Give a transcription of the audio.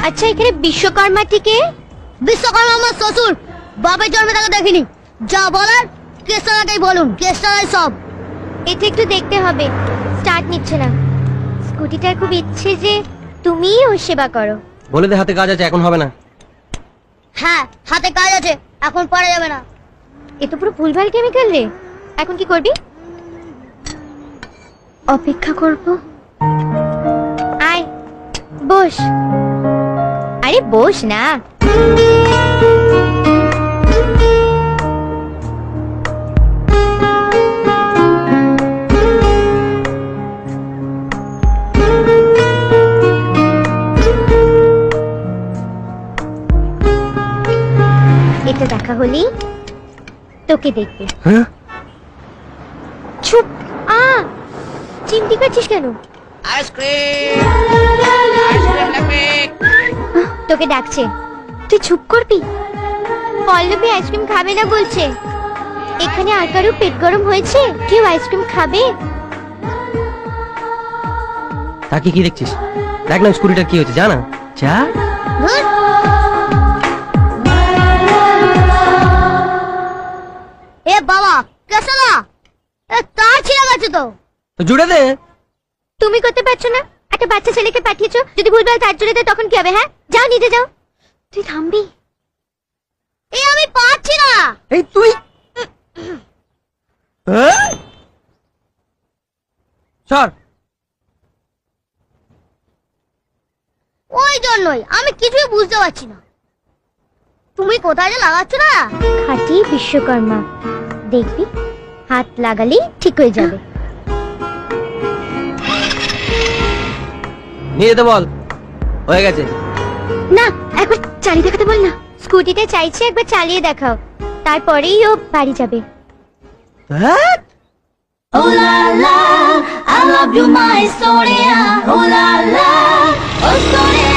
আচ্ছা এখানে বিশ্বকর্মা থেকে? বিশ্বকর্মা আমার শ্বশুর, বাপের জন্মে তাকে দেখিনি। যা বলার কেষ্টাদাকেই বলুন, কেষ্টাদাই সব। এটা একটু দেখতে হবে, স্টার্ট নিচ্ছে না। স্কুটিটার খুব ইচ্ছে যে তুমিই ওর সেবা করো। বলে দে হাতে কাজ আছে, এখন হবে না। হ্যাঁ হাতে কাজ আছে, এখন পারা যাবে না। এ তো পুরো ভুলভাল কেমিক্যাল রে। এখন কি করবি? অপেক্ষা করব। আয় বস। আরে বস না। এটা দেখা হলি তোকে দেখবে। হ্যাঁ চুপ। চিমটি কাটছিস কেন? তোকে ডাকছে, তুই চুপ করবি? পল্লবী আইসক্রিম খাবে না বলছে। এখানে আর কারো পেট গরম হয়েছে? কেউ আইসক্রিম খাবে? তাকে কি দেখছিস? দেখ না স্কুটিটা কি হয়েছে, জানা যা। এ বাবা কেষ্টাদা, তার ছিঁড়ে গেছে তো। জুড়ে দে। তুমি করতে পারছো না? একটা বাচ্চা ছেলেকে পাঠিয়েছো, যদি ভুলভাল তার জুড়ে দেয় তখন কি হবে? হ্যাঁ যাও নিজে যাও। তুই থামবি? আমি পারছি না। এই তুই সর। ওই জন্যই আমি কিছুই বুঝতে পারছি না। তুমি কোথায় যে লাগাচ্ছ না? খাঁটি বিশ্বকর্মা, দেখবি হাত লাগালেই ঠিক হয়ে যাবে। নিয়ে যেতে বল, হয়ে গেছে। না একবার চালিয়ে দেখাতে বল না। স্কুটিটা চাইছে, একবার চালিয়ে দেখাও, তারপরেই ও বাড়ি যাবে। হ্যাঁ Oh la la, I love you my Sonia. Oh la la, oh Sonia.